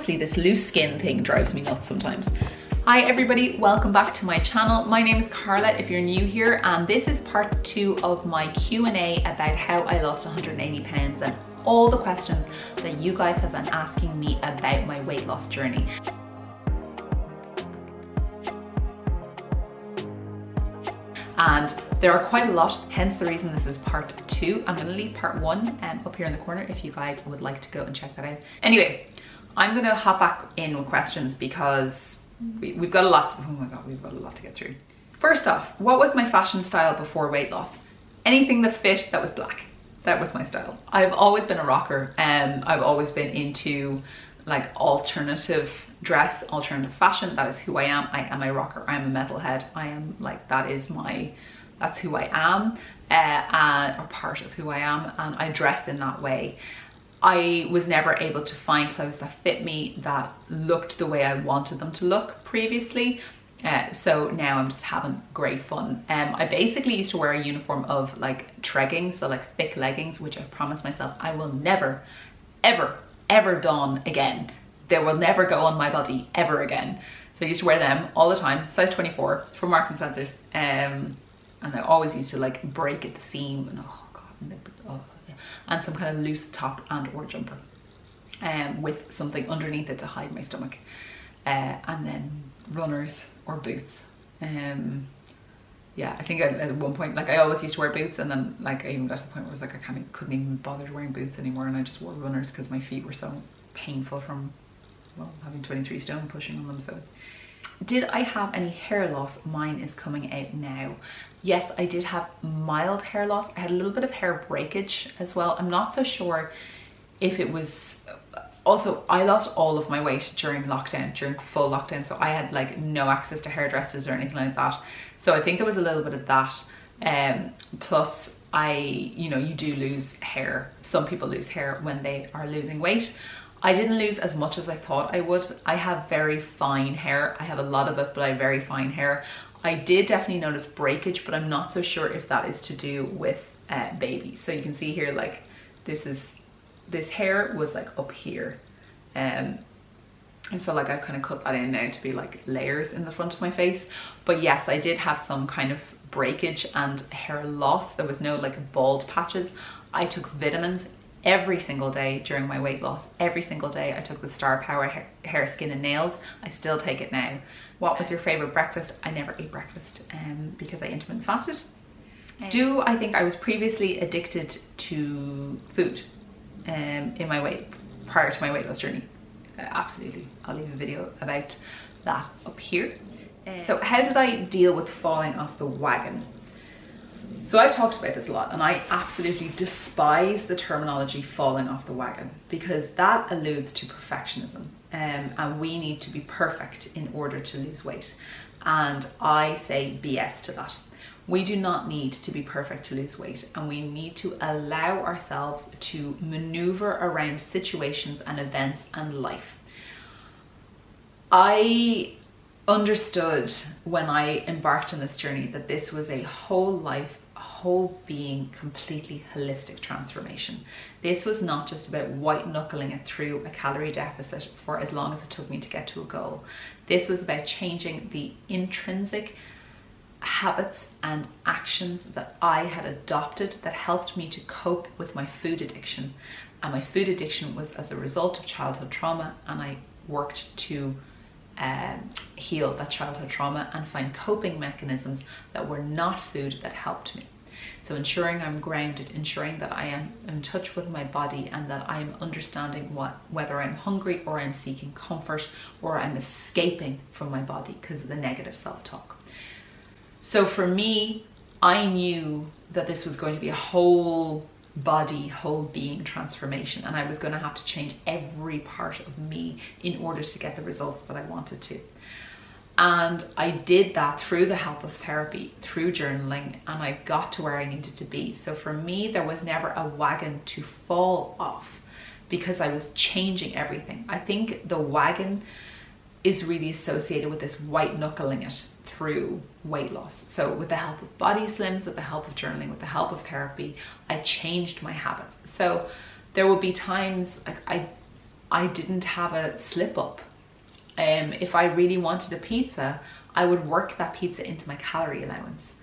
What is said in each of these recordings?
honestly, this loose skin thing drives me nuts sometimes. Hi everybody, welcome back to my channel. My name is Carla if you're new here, and this is part 2 of my Q&A about how I lost 180 pounds and all the questions that you guys have been asking me about my weight loss journey. And there are quite a lot, hence the reason this is part 2. I'm going to leave part 1 up here in the corner if you guys would like to go and check that out. Anyway, I'm going to hop back in with questions because we've got a lot, oh my god, we've got a lot to get through. First off, what was my fashion style before weight loss? Anything that fit that was black. That was my style. I've always been a rocker, I've always been into like alternative dress, alternative fashion. That is who I am. I am a rocker. I am a metalhead. I am like, that's who I am, or part of who I am, and I dress in that way. I was never able to find clothes that fit me, that looked the way I wanted them to look previously. So now I'm just having great fun. I basically used to wear a uniform of like treggings, so like thick leggings, which I promised myself I will never, ever don again. They will never go on my body ever again. So I used to wear them all the time, size 24 from Marks and Spencer's. And I always used to like break at the seam and oh god, and some kind of loose top and or jumper with something underneath it to hide my stomach, and then runners or boots. Yeah, I think at one point, like I always used to wear boots, and then like I even got to the point where I was like I couldn't even bother wearing boots anymore, and I just wore runners because my feet were so painful from, well, having 23 stone pushing on them. So did I have any hair loss? Mine is coming out now. Yes, I did have mild hair loss. I had a little bit of hair breakage as well. I'm not so sure if it was, also I lost all of my weight during lockdown, during full lockdown. So I had like no access to hairdressers or anything like that. So I think there was a little bit of that. Plus you do lose hair. Some people lose hair when they are losing weight. I didn't lose as much as I thought I would. I have very fine hair. I have a lot of it, but I have very fine hair. I did definitely notice breakage, but I'm not so sure if that is to do with baby. So you can see here, like this hair was like up here. And so like I kind of cut that in now to be like layers in the front of my face. But yes, I did have some kind of breakage and hair loss. There was no like bald patches. I took vitamins every single day during my weight loss. Every single day I took the Star Power hair, skin and nails. I still take it now. What was your favorite breakfast? I never ate breakfast because I intermittent fasted. Do I think I was previously addicted to food in my weight prior to my weight loss journey? Absolutely. I'll leave a video about that up here. So how did I deal with falling off the wagon? So I've talked about this a lot, and I absolutely despise the terminology falling off the wagon because that alludes to perfectionism, and we need to be perfect in order to lose weight. And I say BS to that. We do not need to be perfect to lose weight, and we need to allow ourselves to maneuver around situations and events and life. I understood when I embarked on this journey that this was a whole life, whole being, completely holistic transformation. This was not just about white knuckling it through a calorie deficit for as long as it took me to get to a goal. This was about changing the intrinsic habits and actions that I had adopted that helped me to cope with my food addiction. And my food addiction was as a result of childhood trauma, and I worked to heal that childhood trauma and find coping mechanisms that were not food that helped me. So ensuring I'm grounded, ensuring that I am in touch with my body, and that I am understanding whether I'm hungry or I'm seeking comfort or I'm escaping from my body because of the negative self-talk. So for me, I knew that this was going to be a whole body, whole being transformation, and I was going to have to change every part of me in order to get the results that I wanted to. And I did that through the help of therapy, through journaling, and I got to where I needed to be. So for me, there was never a wagon to fall off because I was changing everything. I think the wagon is really associated with this white knuckling it through weight loss. So with the help of body slims, with the help of journaling, with the help of therapy, I changed my habits. So there would be times like I didn't have a slip up. If I really wanted a pizza, I would work that pizza into my calorie allowance.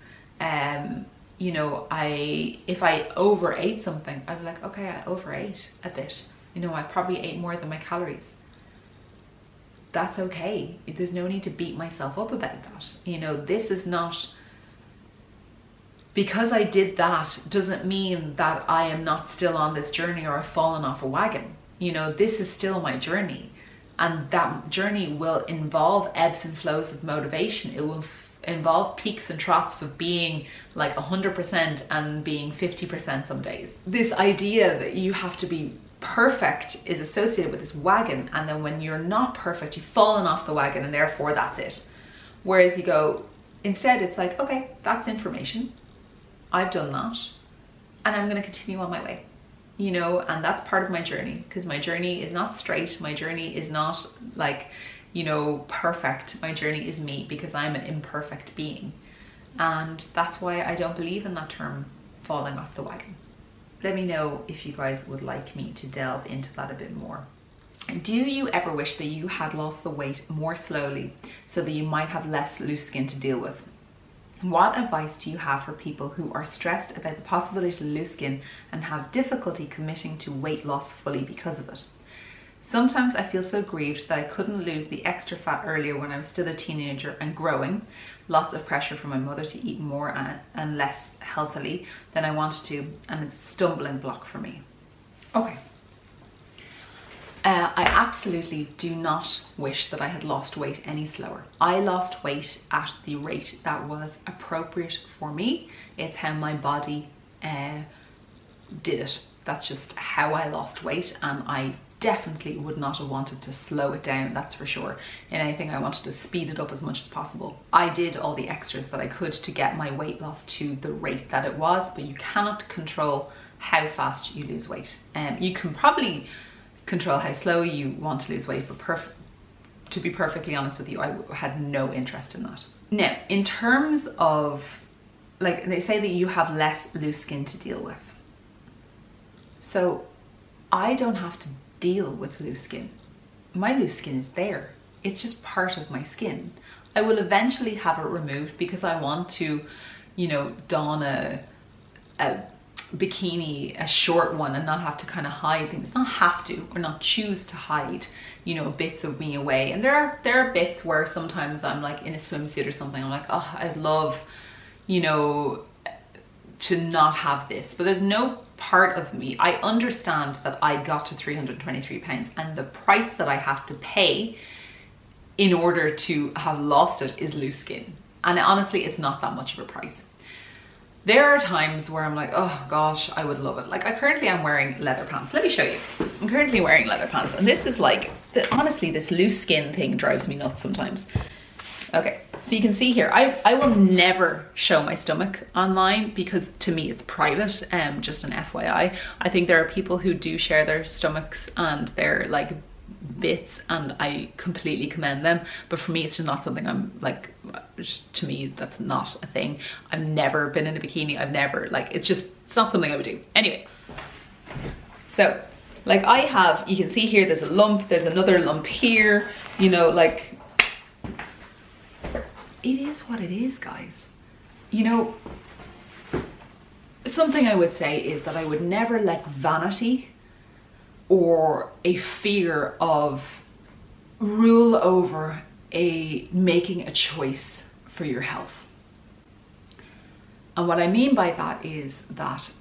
You know, if I overate something, I'd be like, okay, I overate a bit. You know, I probably ate more than my calories. That's okay. There's no need to beat myself up about that. You know, this is not, because I did that doesn't mean that I am not still on this journey or I've fallen off a wagon. You know, this is still my journey. And that journey will involve ebbs and flows of motivation. It will involve peaks and troughs of being like 100% and being 50% some days. This idea that you have to be perfect is associated with this wagon, and then when you're not perfect, you've fallen off the wagon and therefore that's it. Whereas you go, instead it's like, okay, that's information. I've done that and I'm going to continue on my way. You know, and that's part of my journey, because my journey is not straight. My journey is not like, you know, perfect. My journey is me, because I'm an imperfect being. And that's why I don't believe in that term, falling off the wagon. Let me know if you guys would like me to delve into that a bit more. Do you ever wish that you had lost the weight more slowly so that you might have less loose skin to deal with? What advice do you have for people who are stressed about the possibility of loose skin and have difficulty committing to weight loss fully because of it? Sometimes I feel so grieved that I couldn't lose the extra fat earlier when I was still a teenager and growing. Lots of pressure from my mother to eat more and less healthily than I wanted to, and it's a stumbling block for me. Okay. I absolutely do not wish that I had lost weight any slower. I lost weight at the rate that was appropriate for me. It's how my body did it. That's just how I lost weight, and I definitely would not have wanted to slow it down, that's for sure. In anything, I wanted to speed it up as much as possible. I did all the extras that I could to get my weight loss to the rate that it was, but you cannot control how fast you lose weight. You can probably control how slow you want to lose weight, but to be perfectly honest with you, I had no interest in that. Now, in terms of, like, they say that you have less loose skin to deal with. So I don't have to deal with loose skin. My loose skin is there. It's just part of my skin. I will eventually have it removed because I want to, you know, don a bikini, a short one, and not have to kind of hide things. Not have to, or not choose to hide, you know, bits of me away. And there are bits where sometimes I'm like in a swimsuit or something, I'm like, oh, I'd love, you know, to not have this. But there's no part of me. I understand that I got to 323 pounds and the price that I have to pay in order to have lost it is loose skin. And honestly, it's not that much of a price. There are times where I'm like, oh gosh, I would love it. Like, I currently am wearing leather pants. Let me show you. I'm currently wearing leather pants, and this is like, honestly, this loose skin thing drives me nuts sometimes. Okay, so you can see here, I will never show my stomach online because to me it's private, just an FYI. I think there are people who do share their stomachs and their like bits, and I completely commend them, but for me it's just not something I'm like, just, to me that's not a thing. I've never been in a bikini. I've never, like, it's not something I would do. Anyway, so like I have, you can see here there's a lump, there's another lump here, you know, like, it is what it is, guys. You know, something I would say is that I would never let vanity or a fear of rule over making a choice for your health. And what I mean by that is that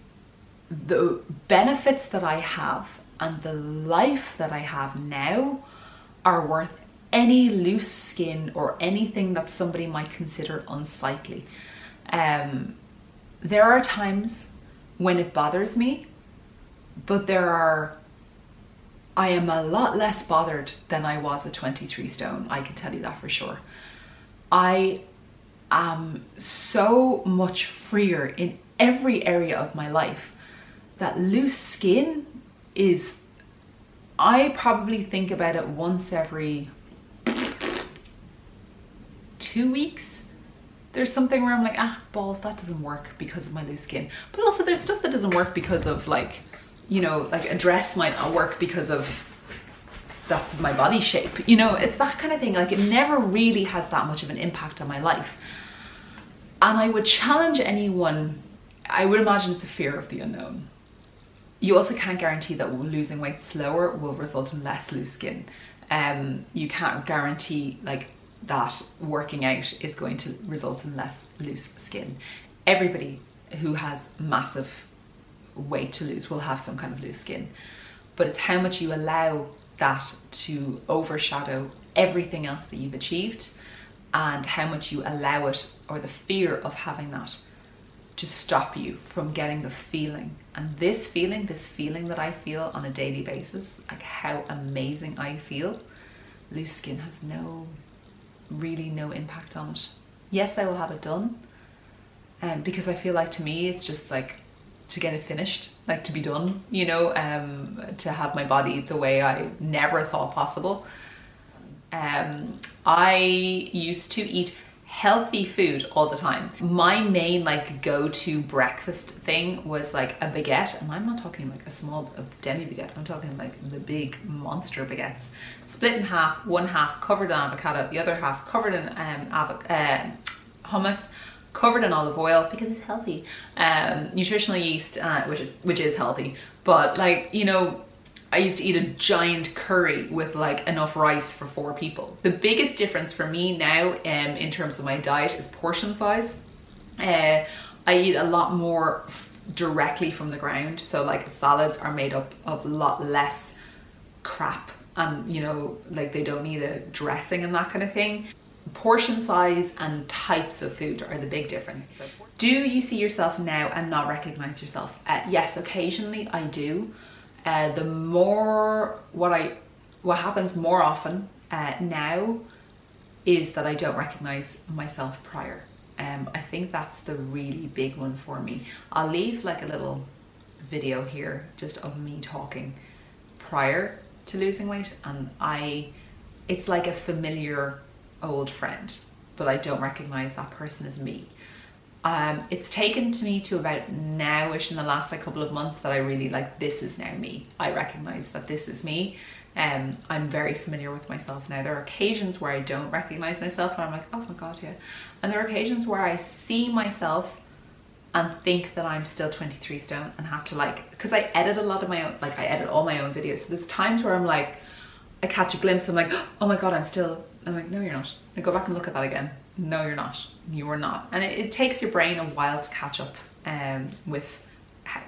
the benefits that I have and the life that I have now are worth any loose skin or anything that somebody might consider unsightly. There are times when it bothers me, but I am a lot less bothered than I was at 23 stone. I can tell you that for sure. I am so much freer in every area of my life that loose skin is, I probably think about it once every 2 weeks. There's something where I'm like, balls, that doesn't work because of my loose skin. But also there's stuff that doesn't work because of, like, you know, like a dress might not work because of that's my body shape. You know, it's that kind of thing. Like, it never really has that much of an impact on my life. And I would challenge anyone, I would imagine it's a fear of the unknown. You also can't guarantee that losing weight slower will result in less loose skin. You can't guarantee like that working out is going to result in less loose skin. Everybody who has massive weight to lose will have some kind of loose skin, but it's how much you allow that to overshadow everything else that you've achieved, and how much you allow it, or the fear of having that, to stop you from getting the feeling. And this feeling that I feel on a daily basis, like how amazing I feel, loose skin has really no impact on it. Yes, I will have it done, because I feel like, to me, it's just like to get it finished, like to be done, you know, to have my body the way I never thought possible. I used to eat healthy food all the time. My main like go-to breakfast thing was like a baguette, and I'm not talking like a small demi baguette, I'm talking like the big monster baguettes, split in half, one half covered in avocado, the other half covered in hummus, covered in olive oil, because it's healthy, nutritional yeast, which is healthy. But like, you know, I used to eat a giant curry with like enough rice for 4 people. The biggest difference for me now in terms of my diet is portion size. I eat a lot more directly from the ground. So like salads are made up of a lot less crap, and you know, like they don't need a dressing and that kind of thing. Portion size and types of food are the big difference. So, do you see yourself now and not recognize yourself? Yes, occasionally I do. What happens more often now is that I don't recognize myself prior. I think that's the really big one for me. I'll leave like a little video here just of me talking prior to losing weight, and it's like a familiar old friend, but I don't recognize that person as me. It's taken to me to about now-ish, in the last like couple of months, that I really like, this is now me. I recognize that this is me. I'm very familiar with myself now. There are occasions where I don't recognize myself and I'm like, oh my god, yeah. And there are occasions where I see myself and think that I'm still 23 stone and have to like, because I edit a lot of my own, like I edit all my own videos, so there's times where I'm like, I catch a glimpse, I'm like, oh my god, I'm like, no you're not. I go back and look at that again. No, you're not. You are not. And it takes your brain a while to catch up with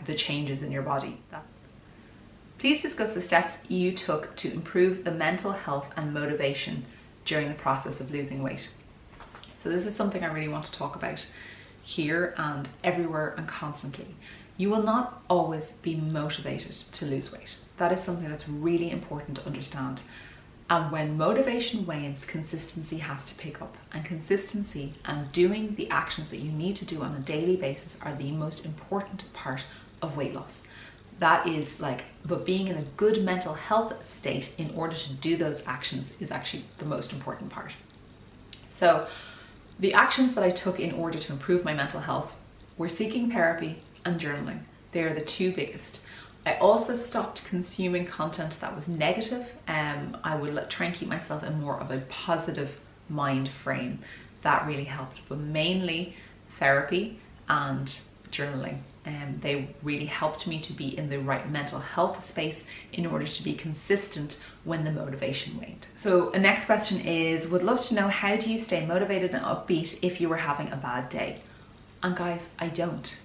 the changes in your body. Please discuss the steps you took to improve the mental health and motivation during the process of losing weight. So this is something I really want to talk about here and everywhere and constantly. You will not always be motivated to lose weight. That is something that's really important to understand. And when motivation wanes, consistency has to pick up. And consistency and doing the actions that you need to do on a daily basis are the most important part of weight loss. That is like, but being in a good mental health state in order to do those actions is actually the most important part. So the actions that I took in order to improve my mental health were seeking therapy and journaling. They are the 2 biggest. I also stopped consuming content that was negative. I would try and keep myself in more of a positive mind frame. That really helped, but mainly therapy and journaling. They really helped me to be in the right mental health space in order to be consistent when the motivation waned. So the next question is, would love to know, how do you stay motivated and upbeat if you were having a bad day? And guys, I don't.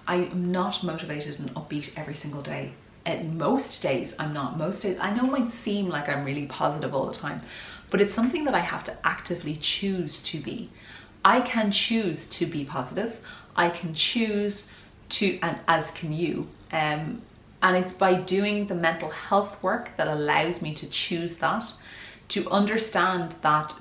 I am not motivated and upbeat every single day. Most days I'm not. Most days, I know it might seem like I'm really positive all the time, but it's something that I have to actively choose to be. I can choose to be positive. I can choose to, and as can you. And it's by doing the mental health work that allows me to choose that, to understand that.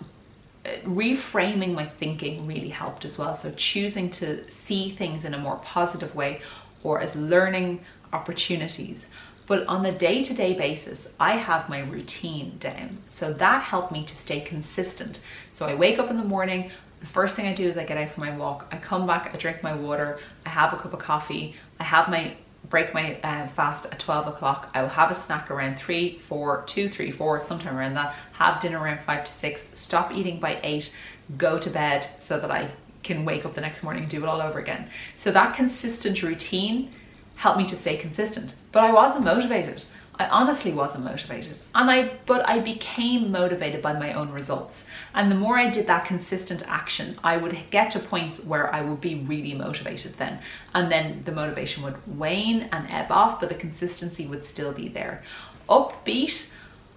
Reframing my thinking really helped as well. So choosing to see things in a more positive way or as learning opportunities. But on a day-to-day basis, I have my routine down. So that helped me to stay consistent. So I wake up in the morning, the first thing I do is I get out for my walk. I come back, I drink my water, I have a cup of coffee, I have my break my fast at 12 o'clock. I will have a snack around 3, 4, 2, 3, 4, sometime around that. Have dinner around 5 to 6. Stop eating by 8. Go to bed so that I can wake up the next morning and do it all over again. So that consistent routine helped me to stay consistent. But I wasn't motivated. I honestly wasn't motivated. But I became motivated by my own results. And the more I did that consistent action, I would get to points where I would be really motivated then. And then the motivation would wane and ebb off, but the consistency would still be there. Upbeat,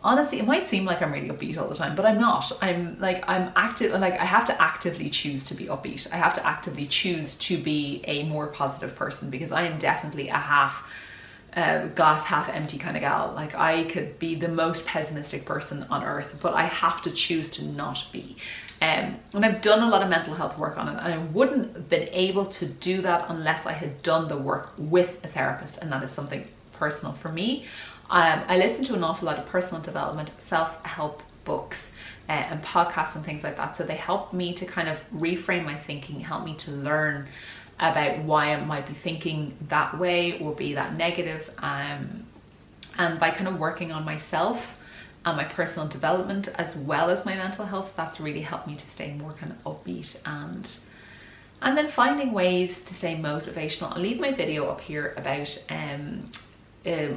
honestly, it might seem like I'm really upbeat all the time, but I'm not. I'm active, like I have to actively choose to be upbeat. I have to actively choose to be a more positive person, because I am definitely a glass half empty kind of gal. Like I could be the most pessimistic person on earth, but I have to choose to not be. And I've done a lot of mental health work on it, and I wouldn't have been able to do that unless I had done the work with a therapist, and that is something personal for me. I listen to an awful lot of personal development, self-help books and podcasts and things like that. So they help me to kind of reframe my thinking, help me to learn about why I might be thinking that way or be that negative. And by kind of working on myself and my personal development as well as my mental health, that's really helped me to stay more kind of upbeat and then finding ways to stay motivational. I'll leave my video up here about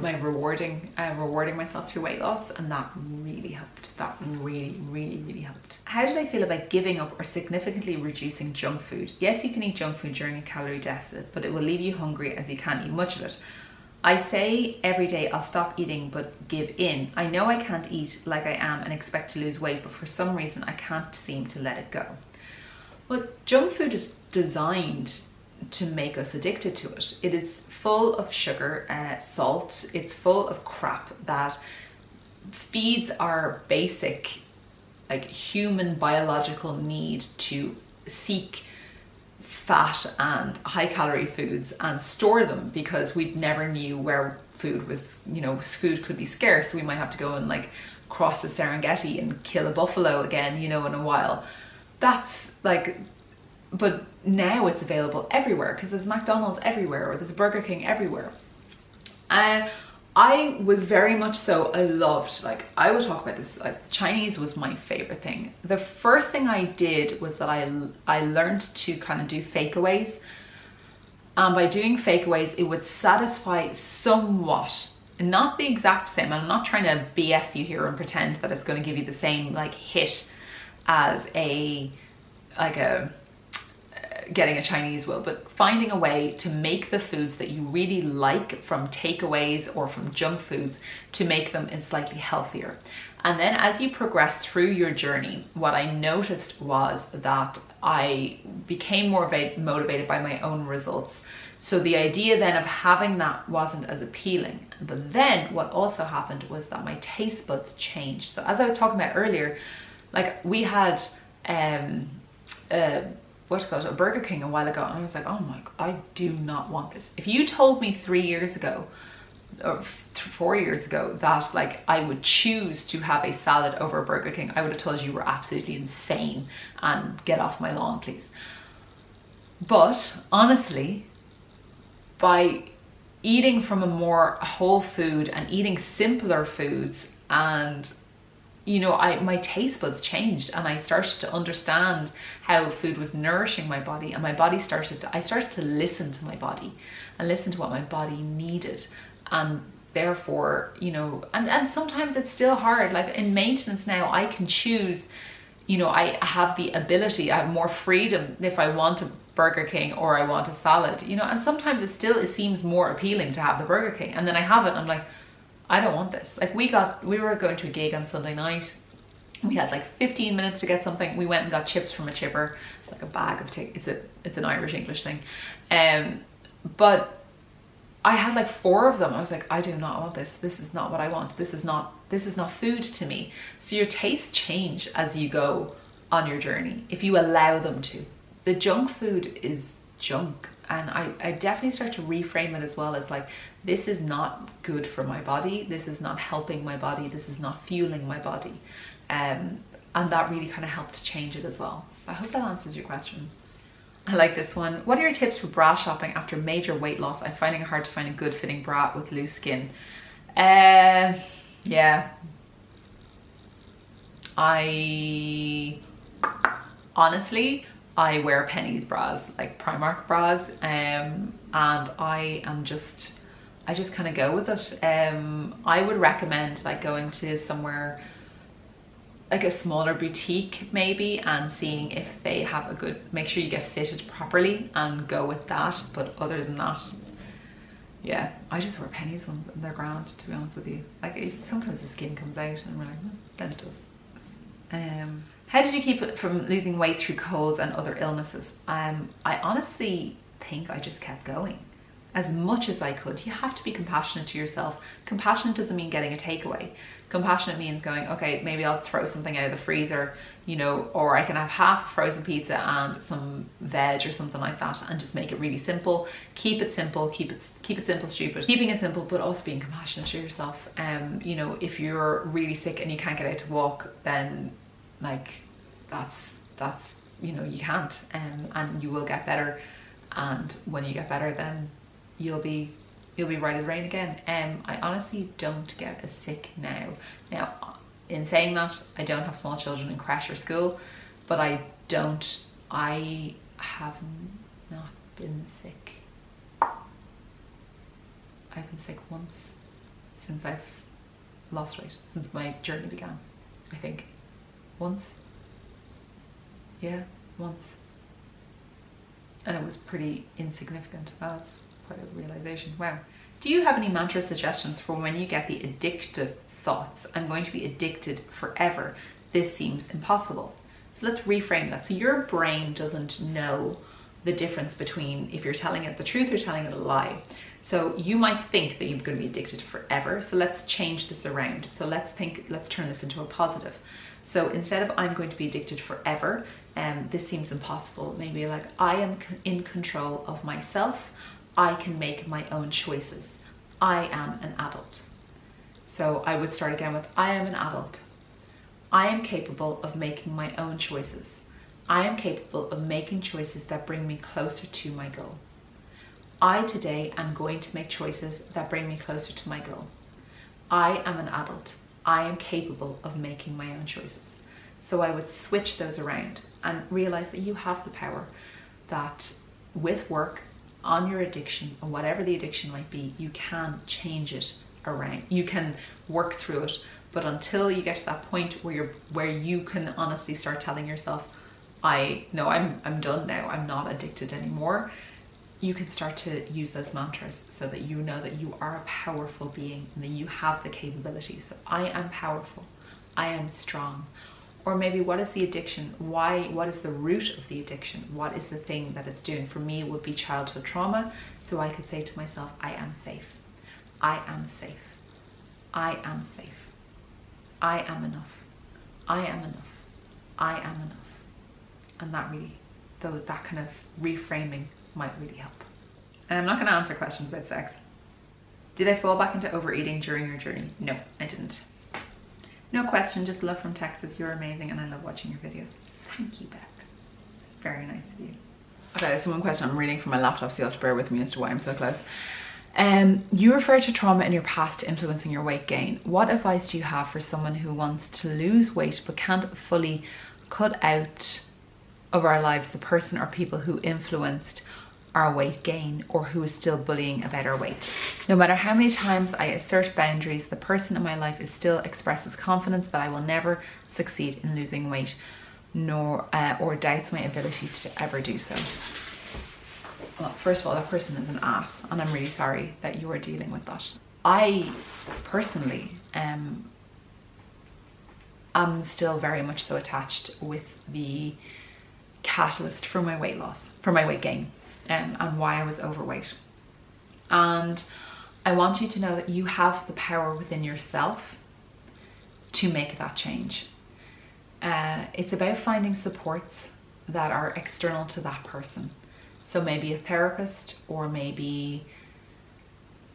my rewarding myself through weight loss, and that really helped. That really helped. How did I feel about giving up or significantly reducing junk food? Yes, you can eat junk food during a calorie deficit, but it will leave you hungry as you can't eat much of it. I say every day I'll stop eating but give in. I know I can't eat like I am and expect to lose weight, but for some reason I can't seem to let it go. Well, junk food is designed to make us addicted to it. It is full of sugar, salt. It's full of crap that feeds our basic, like, human biological need to seek fat and high calorie foods and store them, because we never knew where food was, food could be scarce. We might have to go and like cross the Serengeti and kill a buffalo again, in a while. That's like, but now it's available everywhere because there's McDonald's everywhere or there's Burger King everywhere. I was very much so, I loved, like, I will talk about this, like, Chinese was my favorite thing. The first thing I did was that I learned to kind of do fakeaways. And by doing fakeaways, it would satisfy somewhat, not the exact same. I'm not trying to BS you here and pretend that it's going to give you the same like hit as getting a Chinese will, but finding a way to make the foods that you really like from takeaways or from junk foods, to make them in slightly healthier. And then as you progress through your journey, what I noticed was that I became more motivated by my own results. So the idea then of having that wasn't as appealing. But then what also happened was that my taste buds changed. So as I was talking about earlier, like, we had a Burger King a while ago, and I was like, oh my God, I do not want this. If you told me 3 years ago or 4 years ago that like I would choose to have a salad over a Burger King, I would have told you were absolutely insane and get off my lawn, please. But honestly, by eating from a more whole food and eating simpler foods, and my taste buds changed, and I started to understand how food was nourishing my body, and I started to listen to my body and listen to what my body needed. And therefore, and sometimes it's still hard. Like in maintenance now, I can choose, I have the ability, I have more freedom if I want a Burger King or I want a salad, and sometimes it seems more appealing to have the Burger King, and then I have it and I'm like, I don't want this. Like we were going to a gig on Sunday night. We had like 15 minutes to get something. We went and got chips from a chipper, like a bag of it's an Irish English thing. But I had like 4 of them. I was like, I do not want this. This is not what I want. This is not food to me. So your tastes change as you go on your journey, if you allow them to. The junk food is junk. And I definitely start to reframe it as well as like, this is not good for my body. This is not helping my body. This is not fueling my body. And that really kind of helped to change it as well. I hope that answers your question. I like this one. What are your tips for bra shopping after major weight loss? I'm finding it hard to find a good fitting bra with loose skin. Yeah. Honestly, I wear Penny's bras, like Primark bras, and I just kind of go with it. I would recommend like going to somewhere like a smaller boutique maybe, and seeing if they have a good, make sure you get fitted properly and go with that. But other than that, yeah, I just wear Penny's ones and they're grand, to be honest with you. Like sometimes the skin comes out and we're like, then it does. How did you keep it from losing weight through colds and other illnesses? I honestly think I just kept going as much as I could. You have to be compassionate to yourself. Compassionate doesn't mean getting a takeaway. Compassionate means going, okay, maybe I'll throw something out of the freezer, you know, or I can have half a frozen pizza and some veg or something like that, and just make it really simple. Keep it simple, keep it simple, stupid. Keeping it simple, but also being compassionate to yourself. You know, if you're really sick and you can't get out to walk, then like that's you know, you can't, and you will get better. And when you get better, then you'll be right as rain again. I honestly don't get as sick now. Now, in saying that, I don't have small children in creche or school, but I have not been sick. I've been sick once since I've lost weight, since my journey began, I think. Once. Yeah, once. And it was pretty insignificant. That's quite a realization. Wow. Do you have any mantra suggestions for when you get the addictive thoughts? I'm going to be addicted forever. This seems impossible. So let's reframe that. So your brain doesn't know the difference between if you're telling it the truth or telling it a lie. So you might think that you're going to be addicted forever. So let's change this around. So let's turn this into a positive. So instead of I'm going to be addicted forever, this seems impossible, maybe like I am in control of myself. I can make my own choices. I am an adult. So I would start again with I am an adult. I am capable of making my own choices. I am capable of making choices that bring me closer to my goal. I today am going to make choices that bring me closer to my goal. I am an adult. I am capable of making my own choices. So I would switch those around and realize that you have the power, that with work on your addiction, and whatever the addiction might be, you can change it around. You can work through it, but until you get to that point where you can honestly start telling yourself, I'm done now, I'm not addicted anymore, you can start to use those mantras so that you know that you are a powerful being and that you have the capabilities. So I am powerful, I am strong. Or maybe what is the addiction? What is the root of the addiction? What is the thing that it's doing? For me, it would be childhood trauma. So I could say to myself, I am safe. I am safe. I am safe. I am enough. I am enough. I am enough. And that kind of reframing might really help. And I'm not going to answer questions about sex. Did I fall back into overeating during your journey? No, I didn't. No question, just love from Texas. You're amazing and I love watching your videos. Thank you, Beth. Very nice of you. Okay, there's one question I'm reading from my laptop, so you'll have to bear with me as to why I'm so close. You refer to trauma in your past influencing your weight gain. What advice do you have for someone who wants to lose weight but can't fully cut out of our lives the person or people who influenced our weight gain, or who is still bullying about our weight? No matter how many times I assert boundaries, the person in my life is still expresses confidence that I will never succeed in losing weight, nor or doubts my ability to ever do so. Well, first of all, that person is an ass, and I'm really sorry that you are dealing with that. I personally am still very much so attached with the catalyst for my weight loss, for my weight gain. And why I was overweight. And I want you to know that you have the power within yourself to make that change. It's about finding supports that are external to that person. So maybe a therapist, or maybe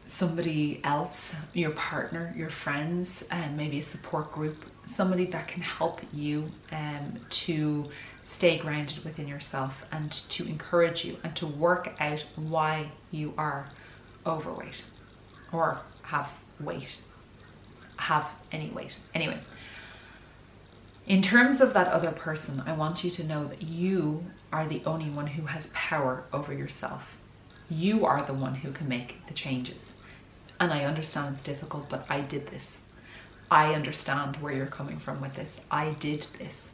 somebody else, your partner, your friends, and maybe a support group, somebody that can help you to stay grounded within yourself and to encourage you and to work out why you are overweight or have any weight. Anyway, in terms of that other person, I want you to know that you are the only one who has power over yourself. You are the one who can make the changes. And I understand it's difficult, but I did this. I understand where you're coming from with this. I did this.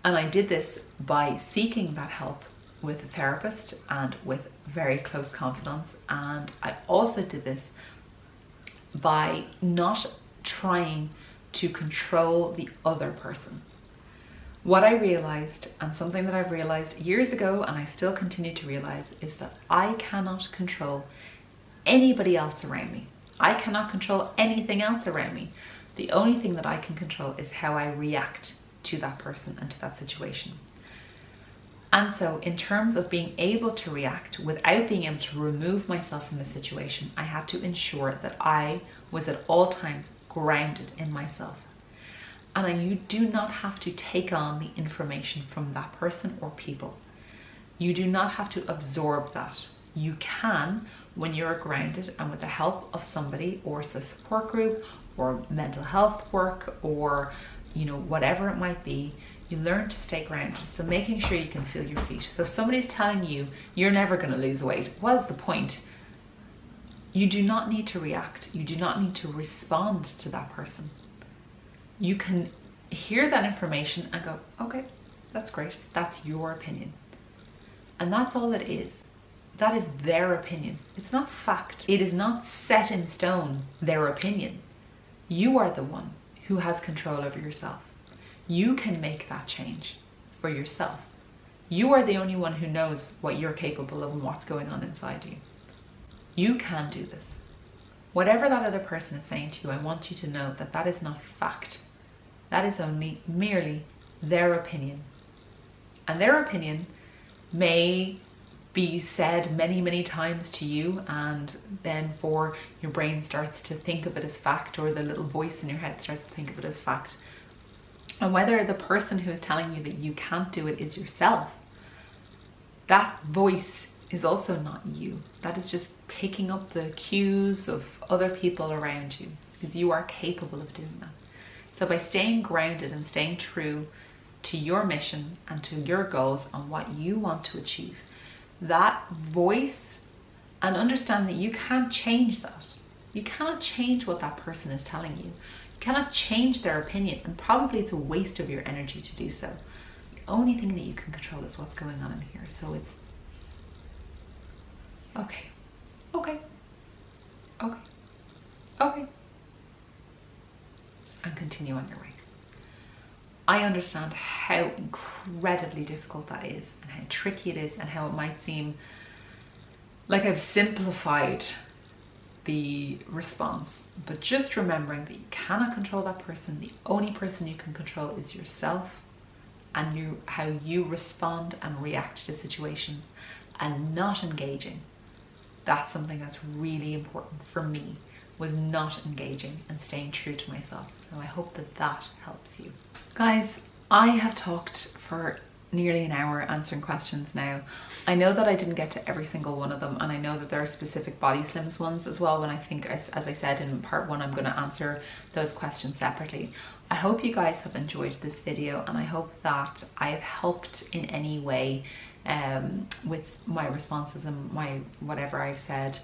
And I did this by seeking that help with a therapist and with very close confidants. And I also did this by not trying to control the other person. What I realized, and something that I've realized years ago and I still continue to realize, is that I cannot control anybody else around me. I cannot control anything else around me. The only thing that I can control is how I react to that person and to that situation. And so in terms of being able to react without being able to remove myself from the situation, I had to ensure that I was at all times grounded in myself. And you do not have to take on the information from that person or people. You do not have to absorb that. You can, when you're grounded and with the help of somebody or a support group or mental health work or, you know, whatever it might be, you learn to stay grounded. So making sure you can feel your feet. So if somebody's telling you you're never going to lose weight, what's the point? You do not need to react. You do not need to respond to that person. You can hear that information and go, okay, that's great. That's your opinion. And that's all it is. That is their opinion. It's not fact. It is not set in stone, their opinion. You are the one who has control over yourself. You can make that change for yourself. You are the only one who knows what you're capable of and what's going on inside you. You can do this. Whatever that other person is saying to you, I want you to know that that is not fact. That is only merely their opinion. And their opinion may be said many, many times to you, and then your brain starts to think of it as fact, or the little voice in your head starts to think of it as fact. And whether the person who is telling you that you can't do it is yourself, that voice is also not you. That is just picking up the cues of other people around you, because you are capable of doing that. So by staying grounded and staying true to your mission and to your goals and what you want to achieve, that voice, and understand that you can't change that. You cannot change what that person is telling you. You cannot change their opinion, and probably it's a waste of your energy to do so. The only thing that you can control is what's going on in here. So it's okay, and continue on your way. I understand how incredibly difficult that is, and how tricky it is, and how it might seem like I've simplified the response. But just remembering that you cannot control that person. The only person you can control is yourself, and how you respond and react to situations, and not engaging. That's something that's really important for me, was not engaging and staying true to myself. So I hope that that helps you. Guys, I have talked for nearly an hour answering questions now. I know that I didn't get to every single one of them, and I know that there are specific body slims ones as well, when I think, as I said in part 1, I'm going to answer those questions separately. I hope you guys have enjoyed this video, and I hope that I have helped in any way with my responses and my whatever I've said.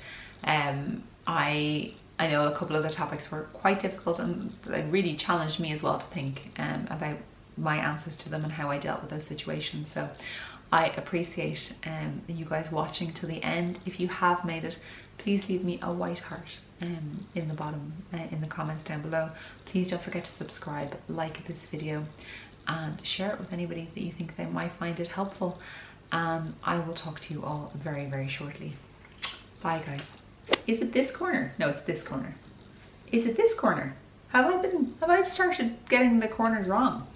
I know a couple of the topics were quite difficult, and they really challenged me as well to think about my answers to them and how I dealt with those situations. So I appreciate you guys watching till the end. If you have made it, please leave me a white heart in the bottom, in the comments down below. Please don't forget to subscribe, like this video, and share it with anybody that you think they might find it helpful. I will talk to you all very, very shortly. Bye, guys. Is it this corner? No, it's this corner. Is it this corner? Have I started getting the corners wrong?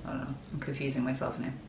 I don't know. I'm confusing myself now.